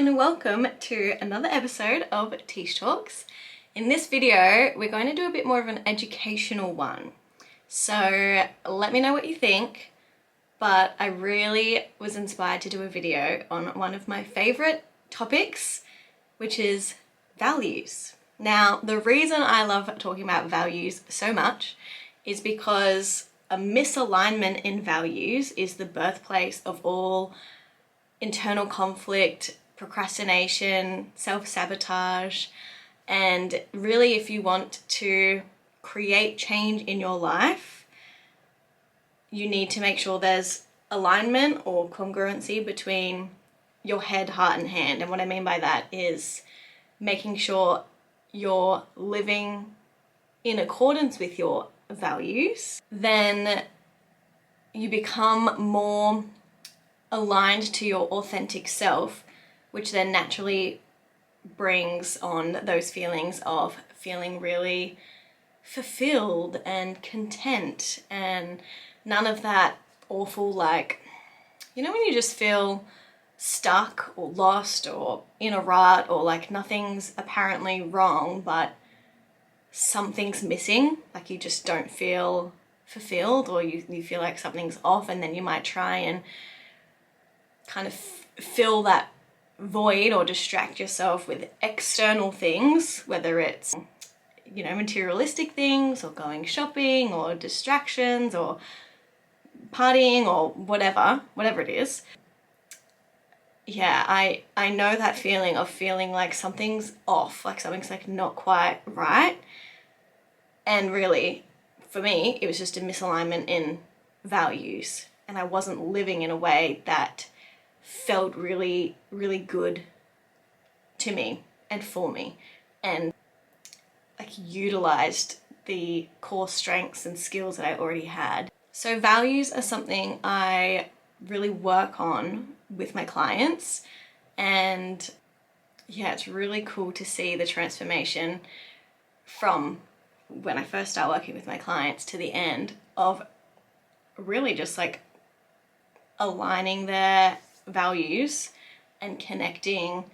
And welcome to another episode of Tiesh Talks. In this video, we're going to do a bit more of an educational one. So let me know what you think, but I really was inspired to do a video on one of my favorite topics, which is values. Now, the reason I love talking about values so much is because a misalignment in values is the birthplace of all internal conflict, procrastination, self-sabotage, and really if you want to create change in your life, you need to make sure there's alignment or congruency between your head, heart, and hand. And what I mean by that is making sure you're living in accordance with your values. Then you become more aligned to your authentic self, which then naturally brings on those feelings of feeling really fulfilled and content, and none of that awful, like, you know, when you just feel stuck or lost or in a rut, or like nothing's apparently wrong but something's missing, like you just don't feel fulfilled, or you feel like something's off, and then you might try and kind of fill that void or distract yourself with external things, whether it's, you know, materialistic things or going shopping or distractions or partying or whatever it is. Yeah, I know that feeling of feeling like something's off, like something's like not quite right. And really, for me, it was just a misalignment in values, and I wasn't living in a way that felt really, really good to me and for me, and like utilized the core strengths and skills that I already had. So values are something I really work on with my clients, and yeah, it's really cool to see the transformation from when I first start working with my clients to the end of really just like aligning their values and connecting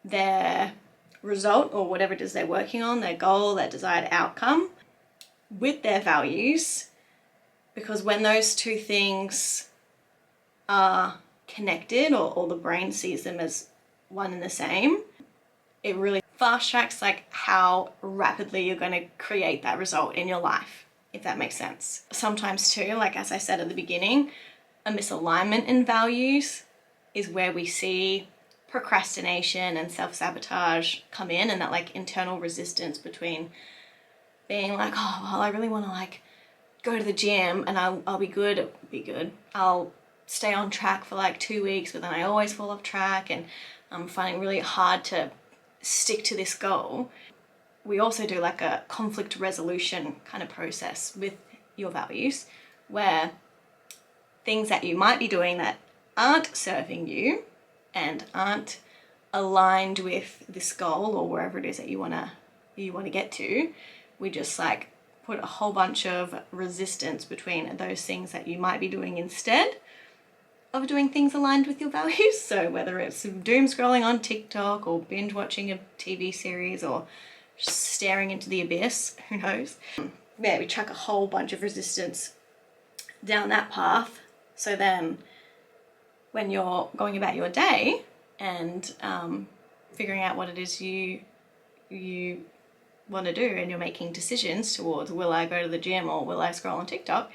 their result, or whatever it is they're working on, their goal, their desired outcome, with their values. Because when those two things are connected, or the brain sees them as one and the same, it really fast tracks like how rapidly you're going to create that result in your life, if that makes sense. Sometimes too, like as I said at the beginning, a misalignment in values is where we see procrastination and self-sabotage come in, and that like internal resistance between being like, oh, well, I really want to like go to the gym and I'll be good, I'll stay on track for like 2 weeks, but then I always fall off track and I'm finding it really hard to stick to this goal. We also do like a conflict resolution kind of process with your values, where things that you might be doing that aren't serving you and aren't aligned with this goal or wherever it is that you want to get to, we just like put a whole bunch of resistance between those things that you might be doing instead of doing things aligned with your values. So whether it's doom scrolling on TikTok or binge watching a TV series or just staring into the abyss, who knows? Yeah, we chuck a whole bunch of resistance down that path. So then when you're going about your day and figuring out what it is you want to do, and you're making decisions towards, will I go to the gym or will I scroll on TikTok,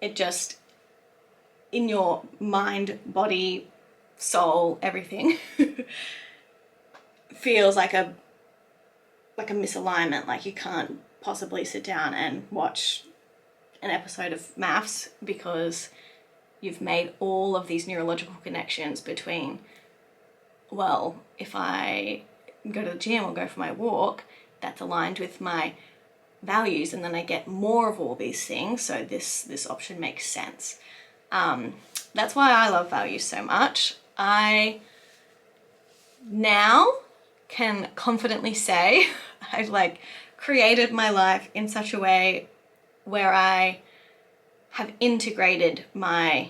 it just, in your mind, body, soul, everything feels like a misalignment. Like you can't possibly sit down and watch an episode of maths because you've made all of these neurological connections between, well, if I go to the gym or go for my walk, that's aligned with my values, and then I get more of all these things, so this option makes sense. That's why I love values so much. I now can confidently say I've like created my life in such a way where I have integrated my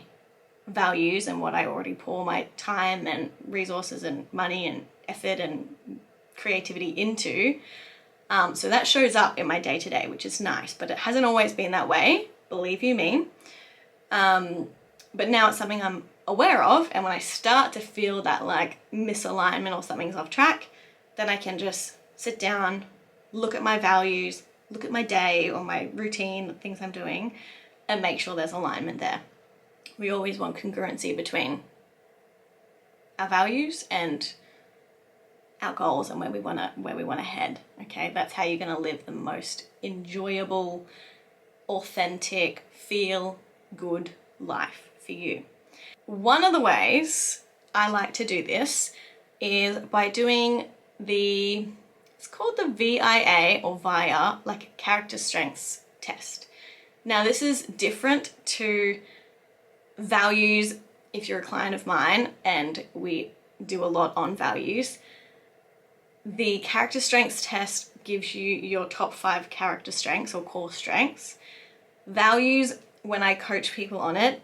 values and what I already pour my time and resources and money and effort and creativity into. So that shows up in my day-to-day, which is nice, but it hasn't always been that way, believe you me. But now it's something I'm aware of, and when I start to feel that like misalignment or something's off track, then I can just sit down, look at my values, look at my day or my routine, the things I'm doing, and make sure there's alignment there. We always want congruency between our values and our goals and where we want to head. Okay, that's how you're going to live the most enjoyable, authentic, feel good life for you. One of the ways I like to do this is by doing it's called the VIA or VIA, like a character strengths test. Now this is different to values if you're a client of mine, and we do a lot on values. The character strengths test gives you your top 5 character strengths or core strengths. Values, when I coach people on it,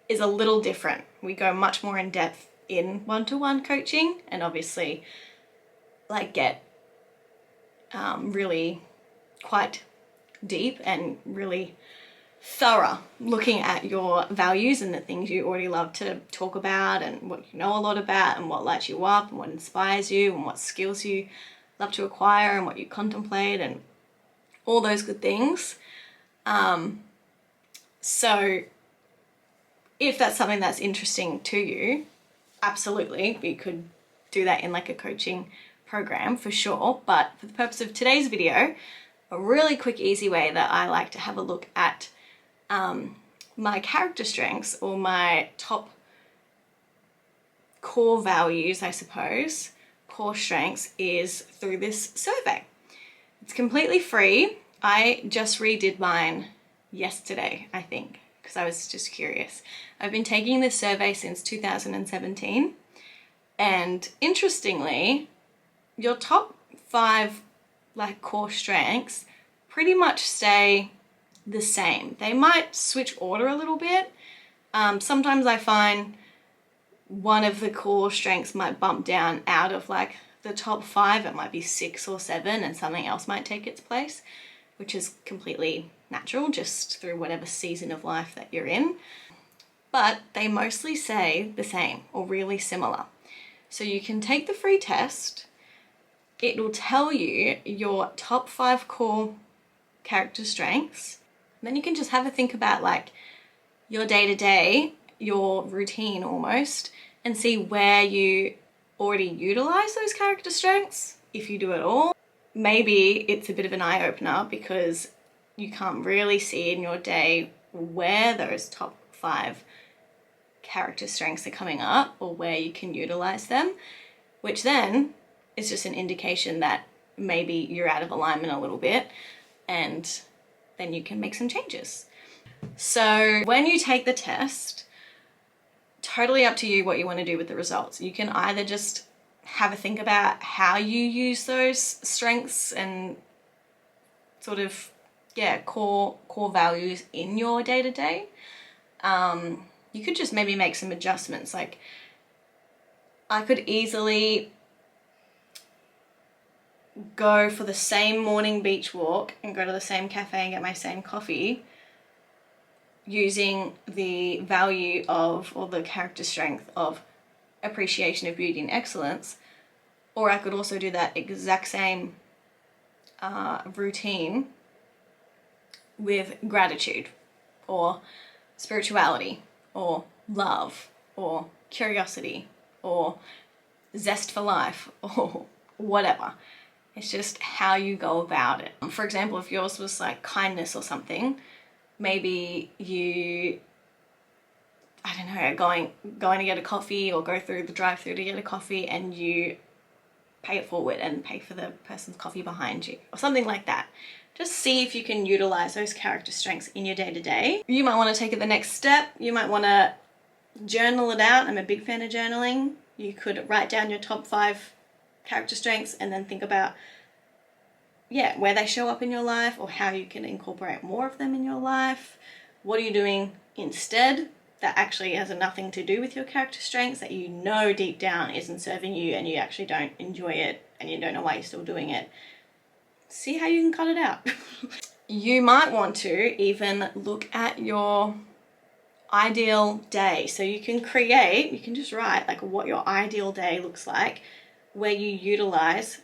is a little different. We go much more in depth in one-to-one coaching, and obviously like get really quite deep and really thorough looking at your values and the things you already love to talk about and what you know a lot about and what lights you up and what inspires you and what skills you love to acquire and what you contemplate and all those good things. So if that's something that's interesting to you, absolutely, we could do that in like a coaching program for sure. But for the purpose of today's video, a really quick, easy way that I like to have a look at my character strengths or my top core values, I suppose, core strengths, is through this survey. It's completely free. I just redid mine yesterday, I think, because I was just curious. I've been taking this survey since 2017, and interestingly, your top 5 like core strengths pretty much stay the same. They might switch order a little bit. Sometimes I find one of the core strengths might bump down out of like the top 5. It might be 6 or 7 and something else might take its place, which is completely natural just through whatever season of life that you're in. But they mostly stay the same or really similar. So you can take the free test. It will tell you your top 5 core character strengths. Then you can just have a think about like your day-to-day, your routine almost, and see where you already utilize those character strengths, if you do at all. Maybe it's a bit of an eye-opener because you can't really see in your day where those top 5 character strengths are coming up or where you can utilize them, which then is just an indication that maybe you're out of alignment a little bit, and then you can make some changes. So when you take the test, totally up to you what you want to do with the results. You can either just have a think about how you use those strengths and sort of, core values in your day-to-day. You could just maybe make some adjustments. Like I could easily go for the same morning beach walk and go to the same cafe and get my same coffee using the value of, or the character strength of, appreciation of beauty and excellence. Or I could also do that exact same routine with gratitude or spirituality or love or curiosity or zest for life or whatever. It's just how you go about it. For example, if yours was like kindness or something, maybe you, I don't know, going to get a coffee or go through the drive-through to get a coffee and you pay it forward and pay for the person's coffee behind you or something like that. Just see if you can utilize those character strengths in your day-to-day. You might want to take it the next step. You might want to journal it out. I'm a big fan of journaling. You could write down your top 5 character strengths and then think about where they show up in your life or how you can incorporate more of them in your life. What are you doing instead that actually has nothing to do with your character strengths, that you know deep down isn't serving you and you actually don't enjoy it and you don't know why you're still doing it, see how you can cut it out. You might want to even look at your ideal day. So you can just write like what your ideal day looks like, where you utilize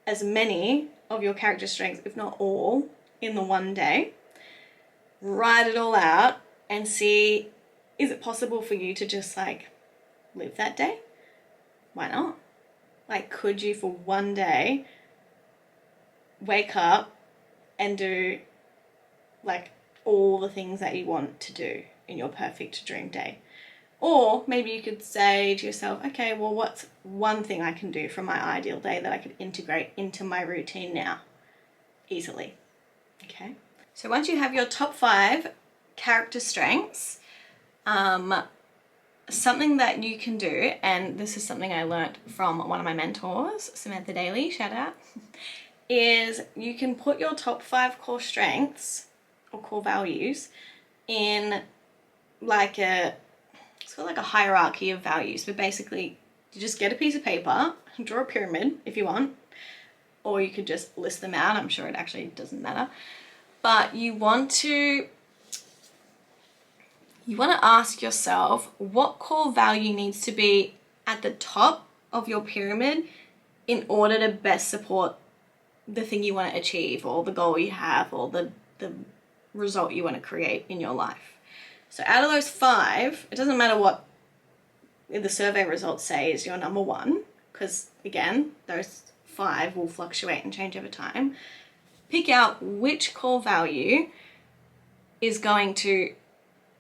as many of your character strengths, if not all, in the one day. Write it all out and see, is it possible for you to just like live that day? Why not? Like, could you for one day wake up and do like all the things that you want to do in your perfect dream day? Or maybe you could say to yourself, okay, well, what's one thing I can do from my ideal day that I could integrate into my routine now easily? Okay. So once you have your top 5 character strengths, something that you can do, and this is something I learned from one of my mentors, Samantha Daly, shout out, is you can put your top 5 core strengths or core values in like it's got like a hierarchy of values, but basically you just get a piece of paper, draw a pyramid if you want, or you could just list them out. I'm sure it actually doesn't matter. But you want to ask yourself what core value needs to be at the top of your pyramid in order to best support the thing you want to achieve, or the goal you have, or the result you want to create in your life. So out of those 5, it doesn't matter what the survey results say is your number 1, because again, those 5 will fluctuate and change over time. Pick out which core value is going to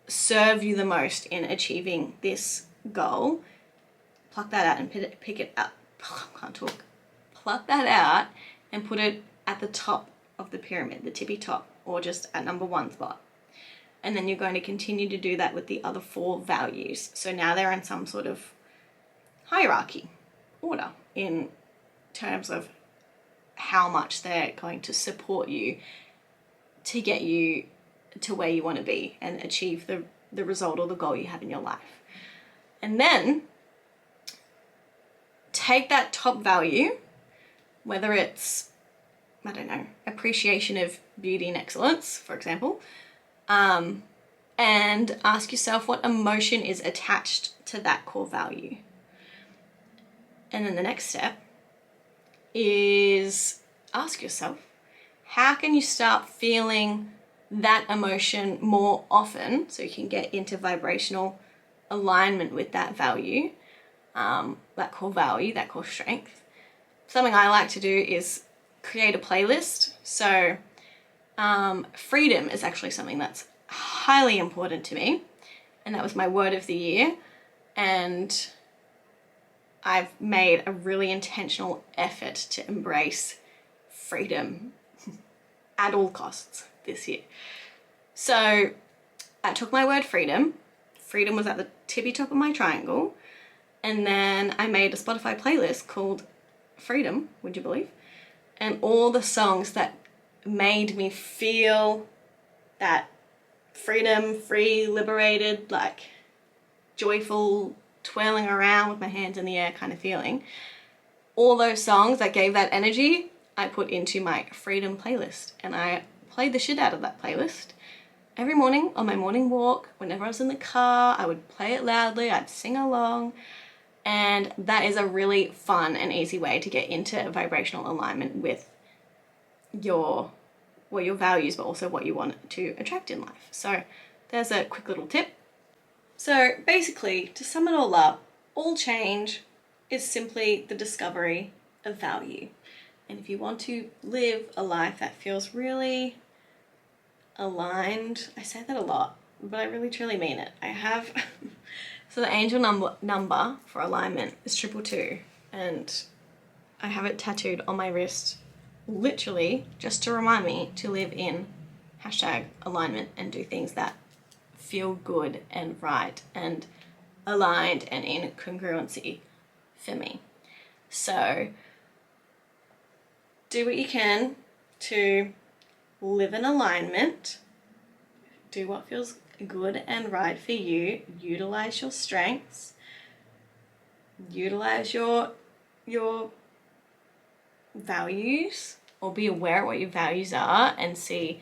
serve you the most in achieving this goal. Pluck that out and pick it up. Can't talk. Pluck that out and put it at the top of the pyramid, the tippy top, or just at number 1 spot. And then you're going to continue to do that with the other 4 values. So now they're in some sort of hierarchy, order, in terms of how much they're going to support you to get you to where you want to be and achieve the result or the goal you have in your life. And then take that top value, whether it's, I don't know, appreciation of beauty and excellence, for example, and ask yourself what emotion is attached to that core value. And then the next step is ask yourself, how can you start feeling that emotion more often so you can get into vibrational alignment with that value, that core value, that core strength. Something I like to do is create a playlist. So freedom is actually something that's highly important to me, and that was my word of the year, and I've made a really intentional effort to embrace freedom at all costs this year. So I took my word freedom was at the tippy top of my triangle, and then I made a Spotify playlist called Freedom, would you believe, and all the songs that made me feel that freedom, free, liberated, like joyful, twirling around with my hands in the air kind of feeling. All those songs that gave that energy, I put into my freedom playlist, and I played the shit out of that playlist. Every morning on my morning walk, whenever I was in the car, I would play it loudly, I'd sing along, and that is a really fun and easy way to get into vibrational alignment with your values, but also what you want to attract in life. So there's a quick little tip. So basically, to sum it all up, all change is simply the discovery of value. And if you want to live a life that feels really aligned, I say that a lot, but I really truly mean it. I have, so the angel number for alignment is 222, and I have it tattooed on my wrist, literally just to remind me to live in #alignment and do things that feel good and right and aligned and in congruency for me. So do what you can to live in alignment, do what feels good and right for you. Utilize your strengths. Utilize your values, or be aware of what your values are and see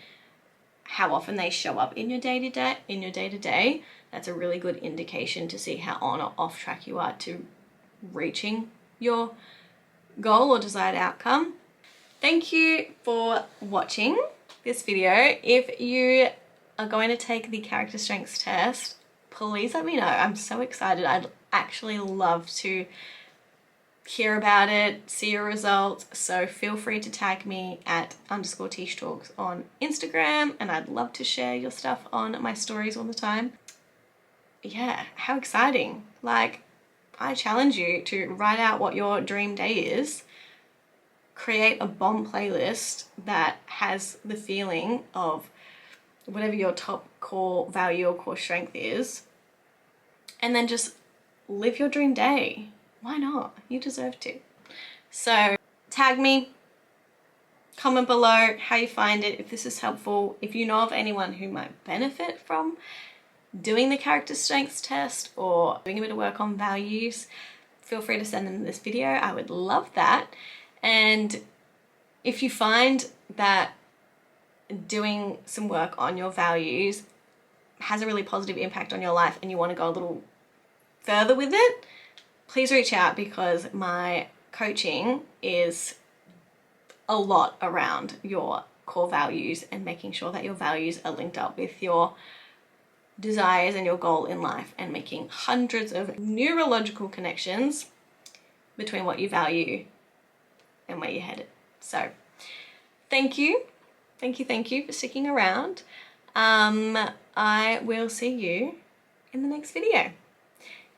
how often they show up in your day-to-day. That's a really good indication to see how on or off track you are to reaching your goal or desired outcome. Thank you for watching this video. If you are going to take the character strengths test, please let me know. I'm so excited. I'd actually love to hear about it, see your results. So feel free to tag me at _tieshtalks on Instagram, and I'd love to share your stuff on my stories all the time. Yeah, how exciting. Like, I challenge you to write out what your dream day is, create a bomb playlist that has the feeling of whatever your top core value or core strength is, and then just live your dream day. Why not? You deserve to. So tag me, comment below how you find it, if this is helpful. If you know of anyone who might benefit from doing the character strengths test or doing a bit of work on values, feel free to send them this video. I would love that. And if you find that doing some work on your values has a really positive impact on your life and you want to go a little further with it, please reach out, because my coaching is a lot around your core values and making sure that your values are linked up with your desires and your goal in life, and making hundreds of neurological connections between what you value and where you're headed. So thank you for sticking around. I will see you in the next video.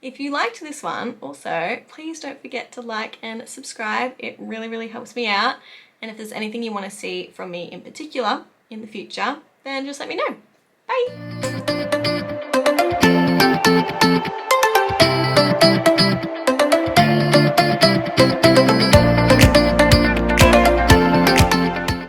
If you liked this one, also, please don't forget to like and subscribe. It really, really helps me out. And if there's anything you want to see from me in particular in the future, then just let me know. Bye!